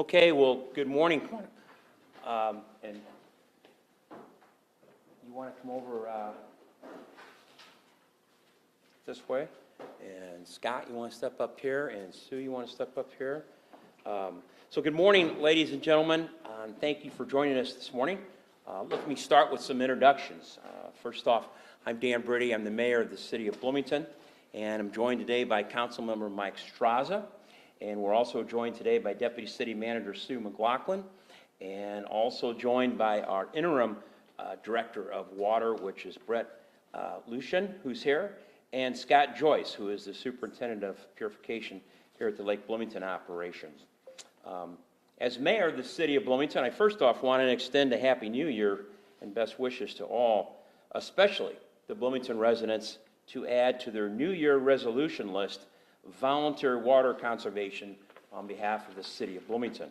Okay, well, good morning. And you want to come over this way? And Scott, you want to step up here? And Sue, you want to step up here? So good morning, ladies and gentlemen. Thank you for joining us this morning. Let me start with some introductions. First off, I'm Dan Briddy. I'm the mayor of the city of Bloomington, and I'm joined today by Councilmember Mike Straza. And we're also joined today by Deputy City Manager Sue McLaughlin, and also joined by our interim Director of Water, which is Brett Lucian, who's here, and Scott Joyce, who is the Superintendent of Purification here at the Lake Bloomington operations. As mayor of the city of Bloomington, I first off want to extend a Happy New Year and best wishes to all, especially the Bloomington residents, to add to their New Year resolution list volunteer water conservation on behalf of the city of Bloomington.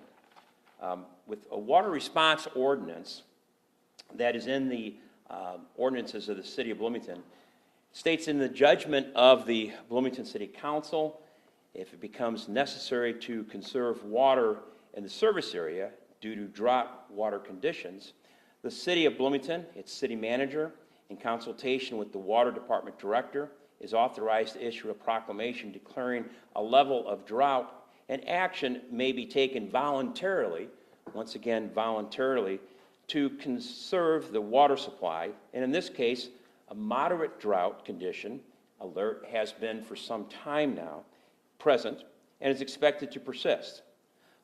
With a water response ordinance that is in the ordinances of the city of Bloomington, states in the judgment of the Bloomington City Council, if it becomes necessary to conserve water in the service area due to drought water conditions, the city of Bloomington, its city manager, in consultation with the water department director, is authorized to issue a proclamation declaring a level of drought, and action may be taken voluntarily, once again voluntarily, to conserve the water supply. And in this case, a moderate drought condition alert has been for some time now present and is expected to persist,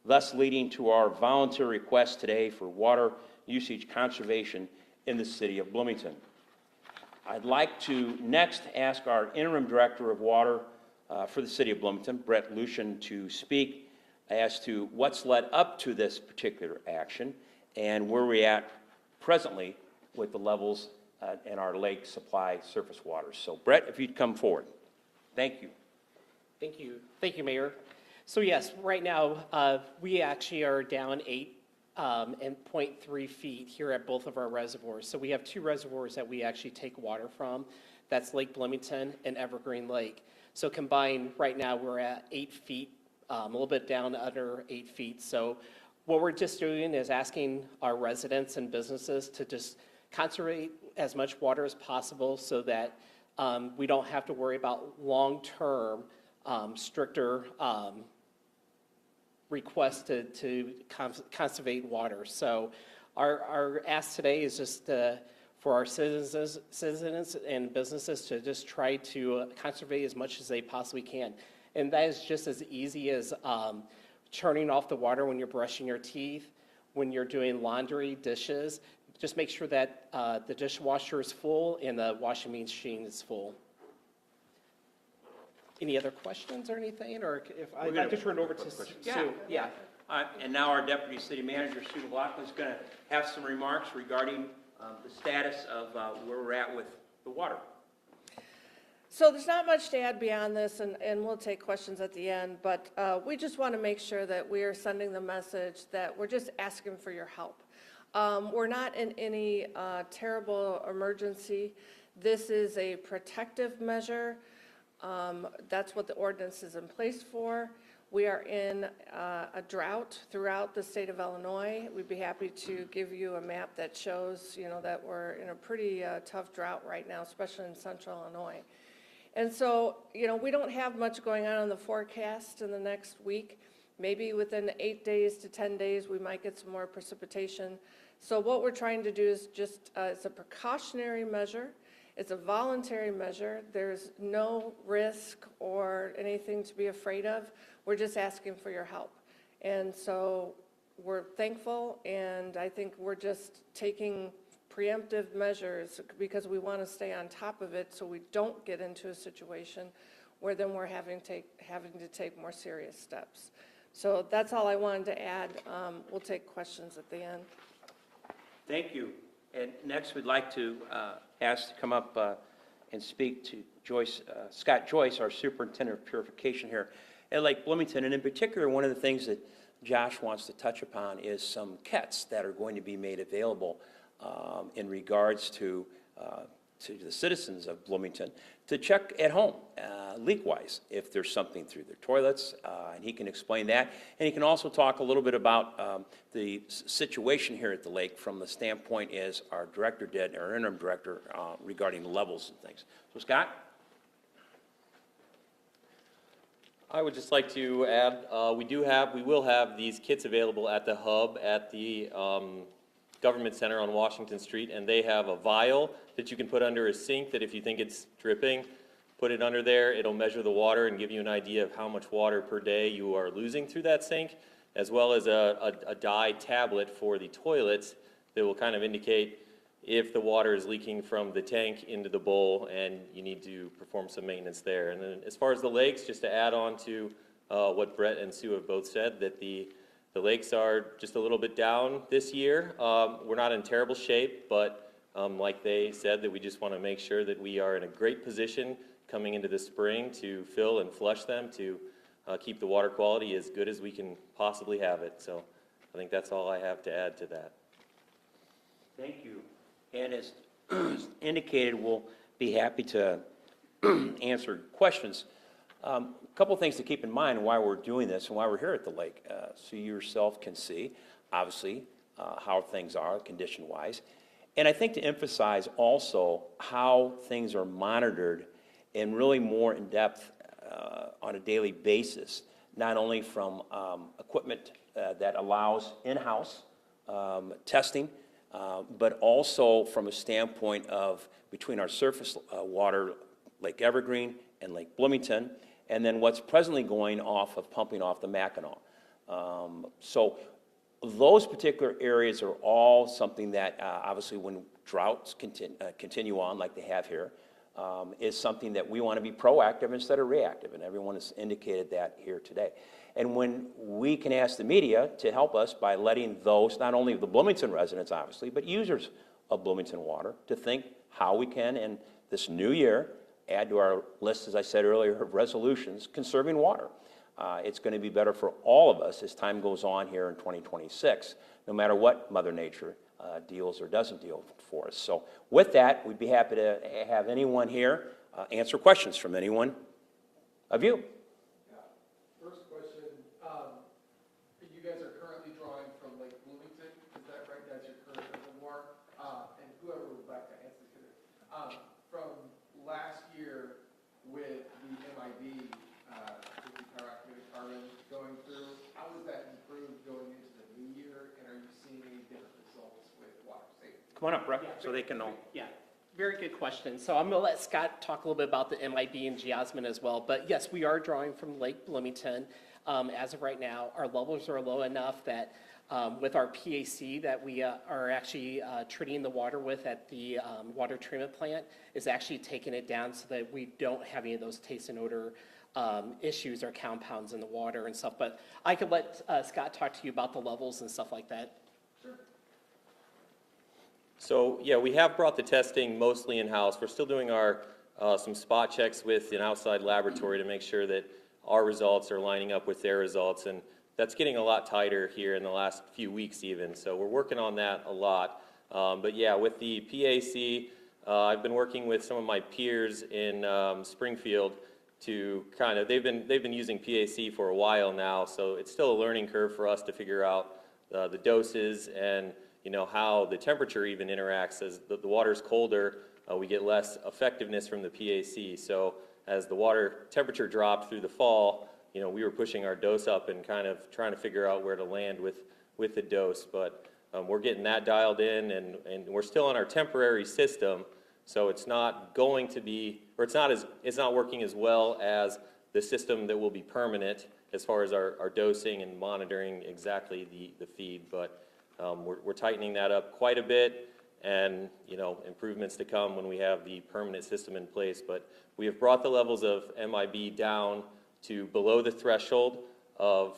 thus leading to our volunteer request today for water usage conservation in the city of Bloomington. I'd like to next ask our interim director of water for the city of Bloomington, Brett Lucian, to speak as to what's led up to this particular action and where we're at presently with the levels in our lake supply surface waters. So Brett, if you'd come forward. Thank you. Thank you. Thank you, Mayor. So yes, right now we actually are down 8.3 feet here at both of our reservoirs. So we have two reservoirs that we actually take water from. That's Lake Bloomington and Evergreen Lake. So combined, right now we're at 8 feet, a little bit down under 8 feet. So what we're just doing is asking our residents and businesses to just conserve as much water as possible so that we don't have to worry about long-term stricter request to conserve water. So our ask today is just for our citizens and businesses to just try to conserve as much as they possibly can. And that is just as easy as turning off the water when you're brushing your teeth, when you're doing laundry, dishes. Just make sure that the dishwasher is full and the washing machine is full. Any other questions or anything? Or if I'd like to turn it over to Sue. Yeah. And now our Deputy City Manager, Sue McLaughlin, is going to have some remarks regarding the status of where we're at with the water. So there's not much to add beyond this, and we'll take questions at the end, but we just want to make sure that we are sending the message that we're just asking for your help. We're not in any terrible emergency. This is a protective measure. That's what the ordinance is in place for. We are in a drought throughout the state of Illinois. We'd be happy to give you a map that shows, that we're in a pretty tough drought right now, especially in central Illinois. And so, we don't have much going on in the forecast in the next week. Maybe within 8 days to 10 days, we might get some more precipitation. So what we're trying to do is just, it's a precautionary measure. It's a voluntary measure. There's no risk or anything to be afraid of. We're just asking for your help. And so we're thankful, and I think we're just taking preemptive measures because we want to stay on top of it so we don't get into a situation where then we're having to take more serious steps. So that's all I wanted to add. We'll take questions at the end. Thank you. And next, we'd like to ask to come up and speak to Scott Joyce, our Superintendent of Purification here at Lake Bloomington. And in particular, one of the things that Josh wants to touch upon is some kits that are going to be made available in regards to the citizens of Bloomington to check at home, leak-wise, if there's something through their toilets, and he can explain that. And he can also talk a little bit about the situation here at the lake from the standpoint as our director did, our interim director, regarding levels and things. So Scott? I would just like to add, we will have these kits available at the hub at the Government Center on Washington Street, and they have a vial that you can put under a sink that if you think it's dripping, put it under there. It'll measure the water and give you an idea of how much water per day you are losing through that sink, as well as a dye tablet for the toilets that will kind of indicate if the water is leaking from the tank into the bowl and you need to perform some maintenance there. And then as far as the lakes, just to add on to what Brett and Sue have both said, that the lakes are just a little bit down this year. We're not in terrible shape, but like they said, that we just want to make sure that we are in a great position coming into the spring to fill and flush them to keep the water quality as good as we can possibly have it. So I think that's all I have to add to that. Thank you. And as indicated, we'll be happy to answer questions. A couple of things to keep in mind why we're doing this and why we're here at the lake. So you yourself can see, obviously, how things are condition-wise. And I think to emphasize also how things are monitored and really more in depth on a daily basis, not only from equipment that allows in-house testing, but also from a standpoint of between our surface water, Lake Evergreen and Lake Bloomington, and then what's presently going off of pumping off the Mackinac. So those particular areas are all something that obviously when droughts continue on like they have here, is something that we want to be proactive instead of reactive, and everyone has indicated that here today. And when we can ask the media to help us by letting those, not only the Bloomington residents obviously, but users of Bloomington water, to think how we can in this new year add to our list, as I said earlier, of resolutions, conserving water. It's going to be better for all of us as time goes on here in 2026, no matter what Mother Nature deals or doesn't deal for us. So with that, we'd be happy to have anyone here answer questions from anyone of you. Yeah. First question, you guys are currently drawing from Lake Bloomington, is that right? That's your current reservoir? And whoever would like to answer this, from last year with the MIB, with the activated carbon going through, how has that improved going into the new year? And are you seeing any different results with water safety? Come on up, Brett, Yeah, so they can know. Yeah, very good question. So I'm going to let Scott talk a little bit about the MIB and geosmin as well. But yes, we are drawing from Lake Bloomington. As of right now, our levels are low enough that with our PAC that we are actually treating the water with at the water treatment plant is actually taking it down so that we don't have any of those taste and odor issues or compounds in the water and stuff. But I could let Scott talk to you about the levels and stuff like that. So, yeah, we have brought the testing mostly in-house. We're still doing our some spot checks with an outside laboratory to make sure that our results are lining up with their results, and that's getting a lot tighter here in the last few weeks even. So we're working on that a lot. But yeah, with the PAC, I've been working with some of my peers in Springfield to kind of, they've been using PAC for a while now, so it's still a learning curve for us to figure out the doses and how the temperature even interacts. As the water's colder, we get less effectiveness from the PAC. So as the water temperature dropped through the fall, we were pushing our dose up and kind of trying to figure out where to land with the dose. But we're getting that dialed in, and we're still on our temporary system, so it's not going to be, or it's not working as well as the system that will be permanent as far as our dosing and monitoring exactly the feed. But we're tightening that up quite a bit, and improvements to come when we have the permanent system in place. But we have brought the levels of MIB down to below the threshold of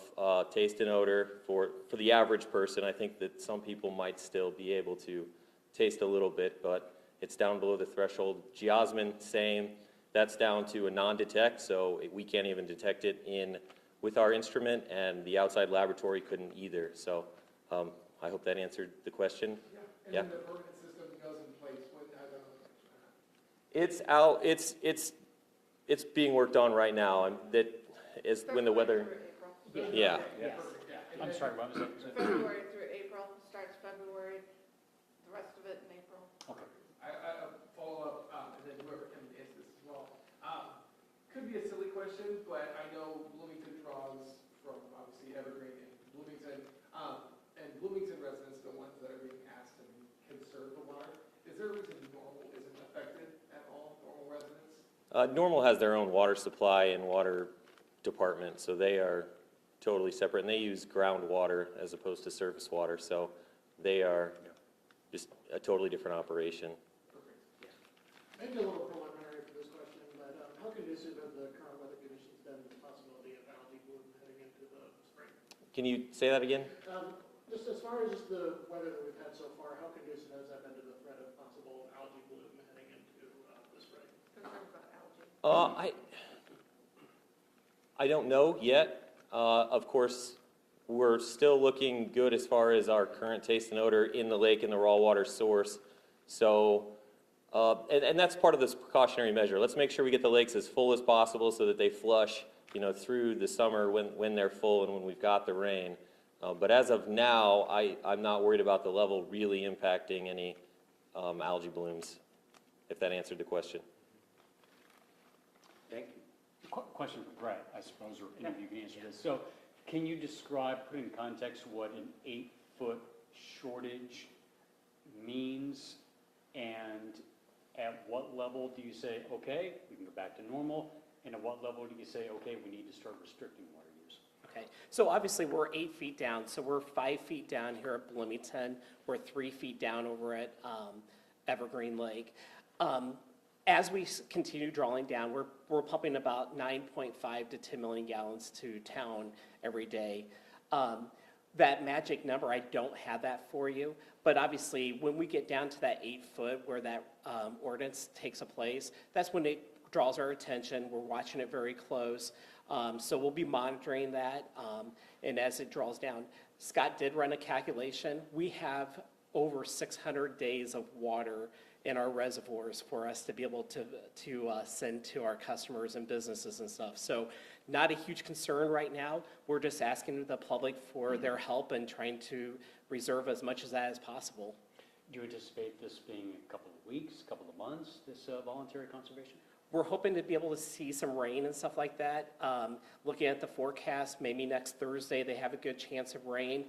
taste and odor for the average person. I think that some people might still be able to taste a little bit, but it's down below the threshold. Geosmin, same. That's down to a non-detect, so we can't even detect it with our instrument, and the outside laboratory couldn't either. So I hope that answered the question. Yeah, and then the permanent system goes in place when It's out. It's It's being worked on right now, and that is when the weather, yeah. I'm sorry, what was that? February through April, starts February, the rest of it in April. Okay. I follow up, and then whoever can answer this as well. Could be a silly question, but I know Bloomington draws from obviously Evergreen and Bloomington. And Bloomington residents are the ones that are being asked to conserve the water. Is there a reason Normal isn't affected at all, Normal residents? Normal has their own water supply and water department, so they are totally separate, and they use groundwater as opposed to surface water, so they are just a totally different operation. Maybe a little preliminary for this question, but how conducive have the current weather conditions been to the possibility of algae bloom heading into the spring? Can you say that again? Just as far as just the weather that we've had so far, how conducive has that been to the threat of possible algae bloom heading into the spring? Concerns about algae. I don't know yet. Of course, we're still looking good as far as our current taste and odor in the lake and the raw water source. So, and that's part of this precautionary measure. Let's make sure we get the lakes as full as possible so that they flush, through the summer when they're full and when we've got the rain. But as of now, I'm not worried about the level really impacting any algae blooms, if that answered the question. Thank you. Question for Brett, I suppose, or any of you can answer this. So can you describe, put in context what an 8-foot shortage means? And at what level do you say, okay, we can go back to normal? And at what level do you say, okay, we need to start restricting water use? Okay, so obviously we're 8 feet down, so we're 5 feet down here at Bloomington. We're 3 feet down over at Evergreen Lake. As we continue drawing down, we're pumping about 9.5 to 10 million gallons to town every day. That magic number, I don't have that for you, but obviously when we get down to that 8 foot where that ordinance takes a place, that's when it draws our attention. We're watching it very close. So we'll be monitoring that, and as it draws down. Scott did run a calculation. We have over 600 days of water in our reservoirs for us to be able to send to our customers and businesses and stuff. So not a huge concern right now. We're just asking the public for their help and trying to reserve as much of that as possible. Do you anticipate this being a couple of weeks, a couple of months, this voluntary conservation? We're hoping to be able to see some rain and stuff like that. Looking at the forecast, maybe next Thursday they have a good chance of rain.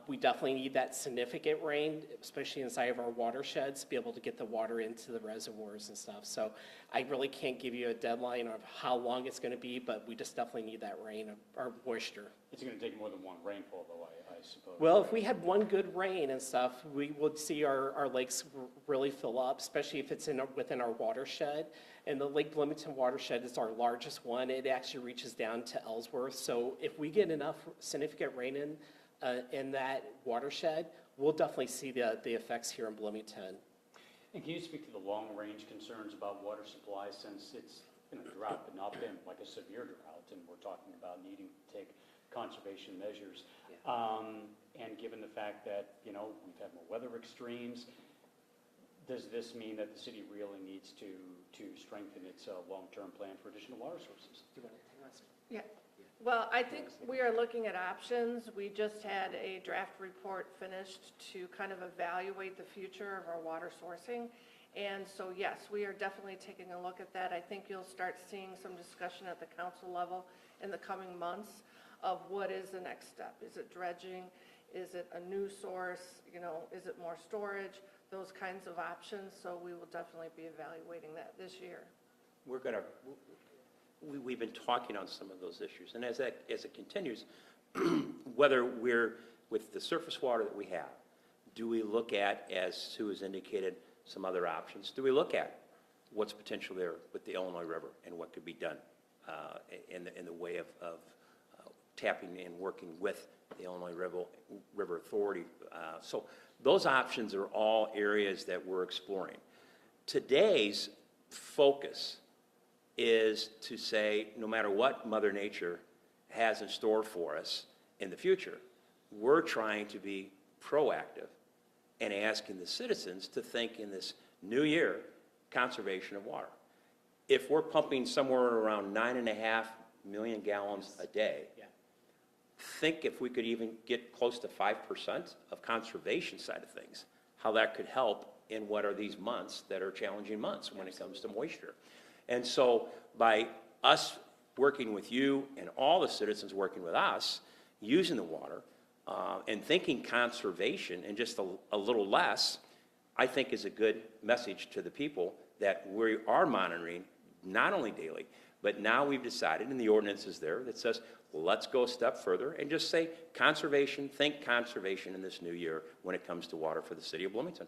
We definitely need that significant rain, especially inside of our watersheds, to be able to get the water into the reservoirs and stuff. So I really can't give you a deadline of how long it's going to be, but we just definitely need that rain or moisture. It's going to take more than one rainfall, though, I suppose. Well, if we had one good rain and stuff, we would see our lakes really fill up, especially if it's within our watershed. And the Lake Bloomington watershed is our largest one. It actually reaches down to Ellsworth. So if we get enough significant rain in that watershed, we'll definitely see the effects here in Bloomington. And can you speak to the long-range concerns about water supply, since it's been a drought, but not been like a severe drought, and we're talking about needing to take conservation measures. And given the fact that, we've had more weather extremes, does this mean that the city really needs to strengthen its long-term plan for additional water sources? Do you want to take that? Yeah. Well, I think we are looking at options. We just had a draft report finished to kind of evaluate the future of our water sourcing. And so, yes, we are definitely taking a look at that. I think you'll start seeing some discussion at the council level in the coming months of what is the next step. Is it dredging? Is it a new source? Is it more storage? Those kinds of options. So we will definitely be evaluating that this year. We've been talking on some of those issues, and as it continues, whether we're with the surface water that we have, do we look at, as Sue has indicated, some other options? Do we look at what's potential there with the Illinois River and what could be done in the way of tapping and working with the Illinois River Authority? So those options are all areas that we're exploring. Today's focus is to say, no matter what Mother Nature has in store for us in the future, we're trying to be proactive and asking the citizens to think in this new year, conservation of water. if we're pumping somewhere around 9.5 million gallons a day, Yeah. think if we could even get close to 5% of conservation side of things, how that could help in what are these months that are challenging months when it comes to moisture. And so by us working with you and all the citizens working with us, using the water, and thinking conservation and just a little less, I think is a good message to the people that we are monitoring not only daily, but now we've decided, and the ordinance is there, that says, let's go a step further and just say conservation, think conservation in this new year when it comes to water for the city of Bloomington.